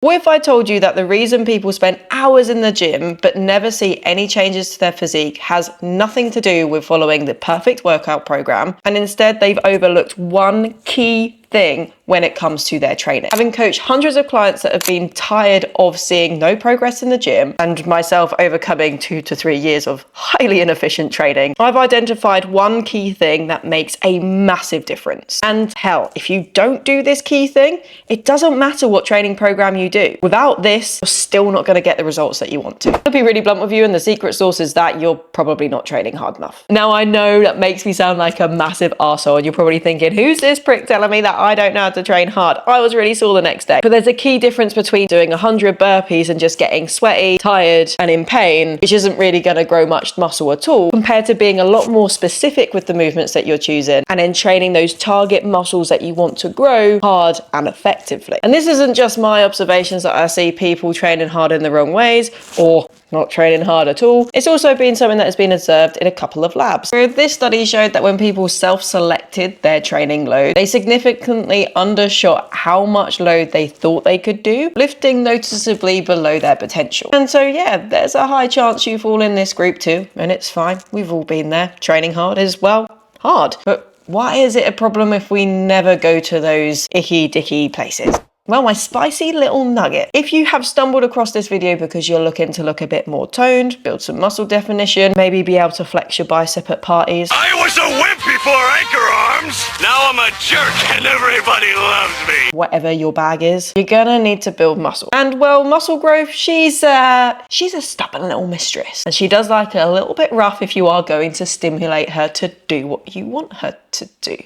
What if I told you that the reason people spend hours in the gym but never see any changes to their physique has nothing to do with following the perfect workout program, and instead they've overlooked one key thing when it comes to their training? Having coached hundreds of clients that have been tired of seeing no progress in the gym, and myself overcoming 2 to 3 years of highly inefficient training, I've identified one key thing that makes a massive difference. And hell, if you don't do this key thing, it doesn't matter what training program you do. Without this, you're still not going to get the results that you want to. I'll be really blunt with you, and the secret sauce is that you're probably not training hard enough. Now, I know that makes me sound like a massive arsehole, and you're probably thinking, who's this prick telling me that I don't know how to train hard? I was really sore the next day. But there's a key difference between doing 100 burpees and just getting sweaty, tired, and in pain, which isn't really going to grow much muscle at all, compared to being a lot more specific with the movements that you're choosing and then training those target muscles that you want to grow hard and effectively. And this isn't just my observations that I see people training hard in the wrong ways or not training hard at all. It's also been something that has been observed in a couple of labs. So this study showed that when people self-selected their training load, they significantly undershot how much load they thought they could do, lifting noticeably below their potential. And so yeah, there's a high chance you fall in this group too, and it's fine. We've all been there. Training hard is, well, hard. But why is it a problem if we never go to those icky dicky places? Well, my spicy little nugget. If you have stumbled across this video because you're looking to look a bit more toned, build some muscle definition, maybe be able to flex your bicep at parties. I was a wimp before anchor arms. Now I'm a jerk and everybody loves me. Whatever your bag is, you're gonna need to build muscle. And well, muscle growth, she's a stubborn little mistress. And she does like it a little bit rough if you are going to stimulate her to do what you want her to do.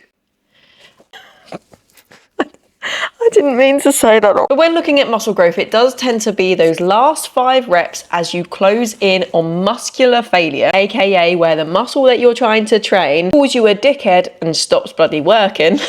I didn't mean to say that. But when looking at muscle growth, it does tend to be those last 5 reps as you close in on muscular failure, aka where the muscle that you're trying to train calls you a dickhead and stops bloody working,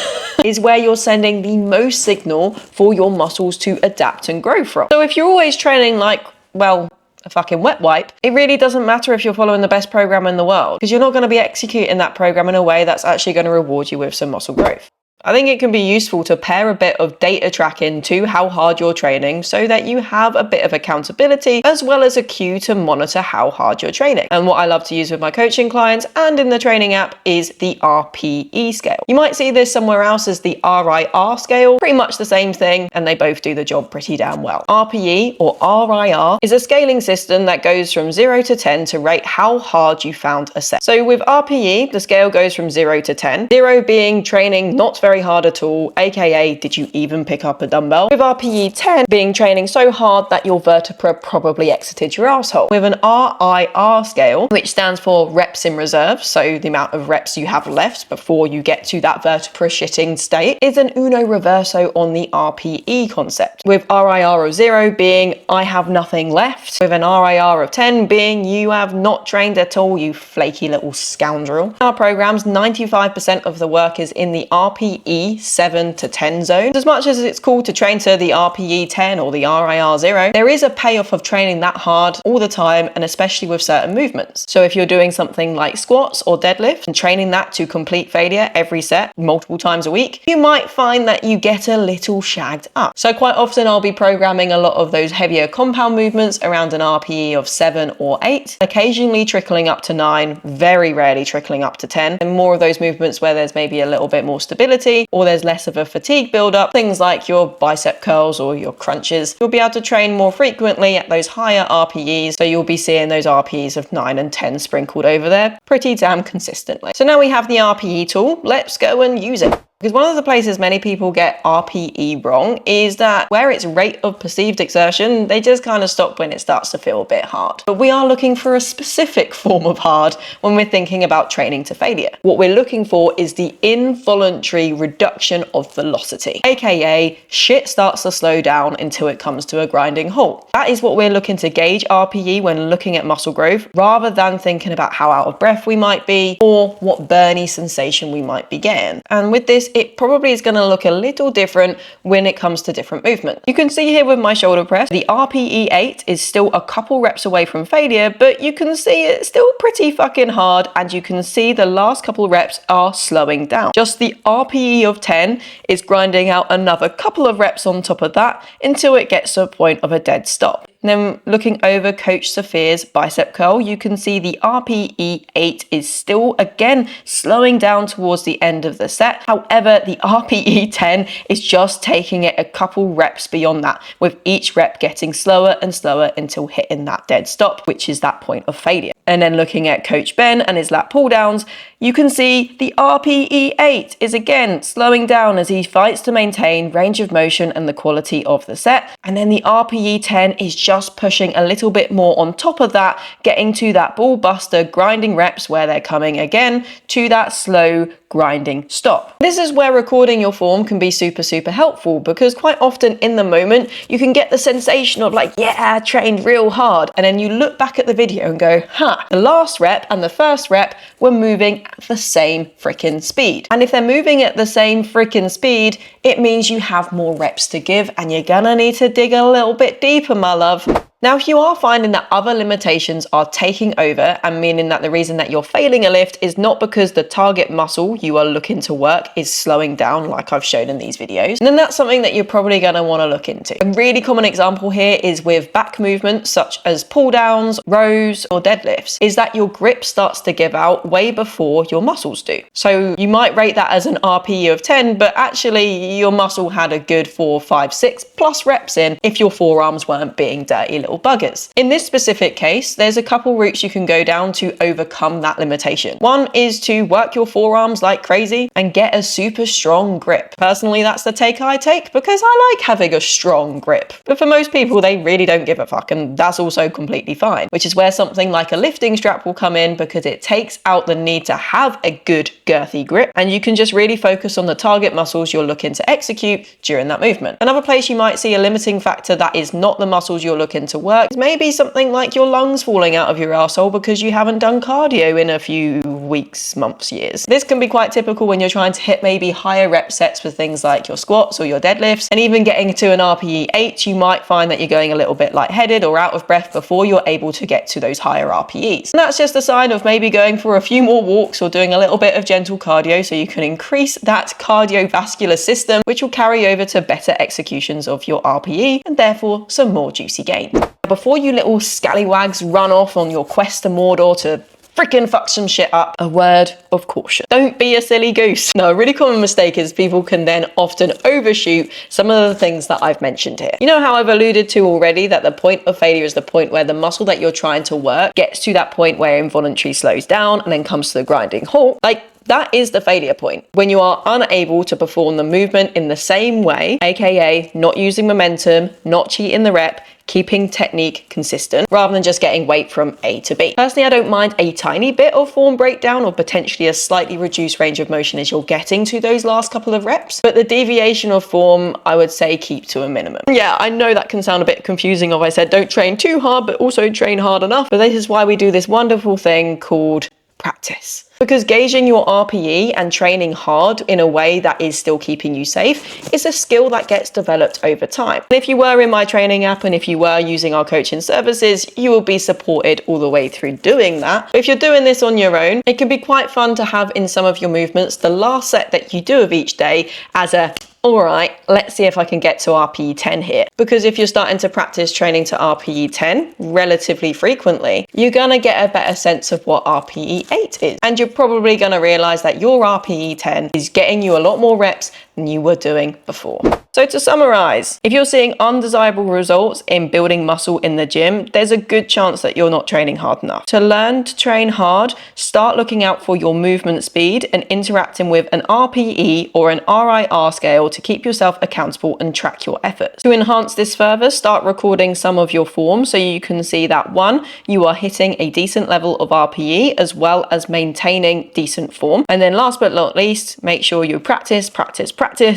is where you're sending the most signal for your muscles to adapt and grow from. So if you're always training like, well, a fucking wet wipe, it really doesn't matter if you're following the best program in the world, because you're not going to be executing that program in a way that's actually going to reward you with some muscle growth. I think it can be useful to pair a bit of data tracking to how hard you're training so that you have a bit of accountability as well as a cue to monitor how hard you're training. And what I love to use with my coaching clients and in the training app is the RPE scale. You might see this somewhere else as the RIR scale, pretty much the same thing, and they both do the job pretty damn well. RPE or RIR is a scaling system that goes from 0 to 10 to rate how hard you found a set. So with RPE, the scale goes from 0 to 10, 0 being training not very hard at all, aka did you even pick up a dumbbell, with RPE 10 being training so hard that your vertebra probably exited your asshole. With an RIR scale, which stands for reps in reserve, so the amount of reps you have left before you get to that vertebra shitting state, is an uno reverso on the RPE concept, with RIR of 0 being I have nothing left, with an RIR of 10 being you have not trained at all, you flaky little scoundrel. In our programs, 95% of the work is in the RPE 7 to 10 zone. As much as it's cool to train to the RPE 10 or the RIR 0, there is a payoff of training that hard all the time, and especially with certain movements. So if you're doing something like squats or deadlift and training that to complete failure every set multiple times a week, you might find that you get a little shagged up. So quite often I'll be programming a lot of those heavier compound movements around an RPE of 7 or 8, occasionally trickling up to 9, very rarely trickling up to 10, and more of those movements where there's maybe a little bit more stability or there's less of a fatigue buildup, things like your bicep curls or your crunches. You'll be able to train more frequently at those higher RPEs, so you'll be seeing those RPEs of 9 and 10 sprinkled over there pretty damn consistently. So now we have the RPE tool, let's go and use it. Because one of the places many people get RPE wrong is that where it's rate of perceived exertion, they just kind of stop when it starts to feel a bit hard. But we are looking for a specific form of hard when we're thinking about training to failure. What we're looking for is the involuntary reduction of velocity, aka shit starts to slow down until it comes to a grinding halt. That is what we're looking to gauge RPE when looking at muscle growth, rather than thinking about how out of breath we might be or what burny sensation we might be getting. And with this, this, it probably is going to look a little different when it comes to different movement. You can see here with my shoulder press, the RPE 8 is still a couple reps away from failure, but you can see it's still pretty fucking hard, and you can see the last couple reps are slowing down. Just the RPE of 10 is grinding out another couple of reps on top of that until it gets to a point of a dead stop. Then looking over Coach Sophia's bicep curl, you can see the RPE 8 is still again slowing down towards the end of the set. However, the RPE 10 is just taking it a couple reps beyond that, with each rep getting slower and slower until hitting that dead stop, which is that point of failure. And then looking at Coach Ben and his lat pull downs, you can see the RPE 8 is again slowing down as he fights to maintain range of motion and the quality of the set. And then the RPE 10 is just pushing a little bit more on top of that, getting to that ball buster grinding reps where they're coming again to that slow grinding stop. This is where recording your form can be super helpful, because quite often in the moment you can get the sensation of like, yeah, I trained real hard, and then you look back at the video and go, the last rep and the first rep were moving at the same freaking speed. And if they're moving at the same freaking speed, it means you have more reps to give, and you're gonna need to dig a little bit deeper, my love. Now, if you are finding that other limitations are taking over, and meaning that the reason that you're failing a lift is not because the target muscle you are looking to work is slowing down like I've shown in these videos, then that's something that you're probably going to want to look into. A really common example here is with back movements such as pull downs, rows, or deadlifts, is that your grip starts to give out way before your muscles do. So you might rate that as an RPE of 10, but actually your muscle had a good 4, 5, 6 plus reps in if your forearms weren't being dirty little buggers. In this specific case, there's a couple routes you can go down to overcome that limitation. One is to work your forearms like crazy and get a super strong grip. Personally, that's the take I take, because I like having a strong grip. But for most people, they really don't give a fuck, and that's also completely fine, which is where something like a lifting strap will come in, because it takes out the need to have a good girthy grip, and you can just really focus on the target muscles you're looking to execute during that movement. Another place you might see a limiting factor that is not the muscles you're looking to work is maybe something like your lungs falling out of your arsehole because you haven't done cardio in a few weeks, months, years. This can be quite typical when you're trying to hit maybe higher rep sets with things like your squats or your deadlifts, and even getting to an RPE 8, you might find that you're going a little bit lightheaded or out of breath before you're able to get to those higher RPEs. And that's just a sign of maybe going for a few more walks or doing a little bit of gentle cardio so you can increase that cardiovascular system, which will carry over to better executions of your RPE and therefore some more juicy gain. Before you little scallywags run off on your quest to Mordor to freaking fuck some shit up, a word of caution. Don't be a silly goose. Now, a really common mistake is people can then often overshoot some of the things that I've mentioned here. You know how I've alluded to already that the point of failure is the point where the muscle that you're trying to work gets to that point where involuntary slows down and then comes to the grinding halt. That is the failure point, when you are unable to perform the movement in the same way, aka not using momentum, not cheating the rep, keeping technique consistent, rather than just getting weight from A to B. Personally, I don't mind a tiny bit of form breakdown or potentially a slightly reduced range of motion as you're getting to those last couple of reps, but the deviation of form, I would say keep to a minimum. Yeah, I know that can sound a bit confusing if I said don't train too hard, but also train hard enough, but this is why we do this wonderful thing called practice. Because gauging your RPE and training hard in a way that is still keeping you safe is a skill that gets developed over time. And if you were in my training app and if you were using our coaching services, you will be supported all the way through doing that. But if you're doing this on your own, it can be quite fun to have in some of your movements the last set that you do of each day as a all right, let's see if I can get to RPE 10 here. Because if you're starting to practice training to RPE 10 relatively frequently, you're gonna get a better sense of what RPE 8 is. And you're probably gonna realize that your RPE 10 is getting you a lot more reps than you were doing before. So to summarize, if you're seeing undesirable results in building muscle in the gym, there's a good chance that you're not training hard enough. To learn to train hard, start looking out for your movement speed and interacting with an RPE or an RIR scale to keep yourself accountable and track your efforts. To enhance this further, start recording some of your form so you can see that 1, you are hitting a decent level of RPE as well as maintaining decent form. And then last but not least, make sure you practice,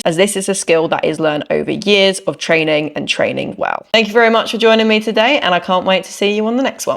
as this is a skill that is learned over years of training and training well. Thank you very much for joining me today, and I can't wait to see you on the next one.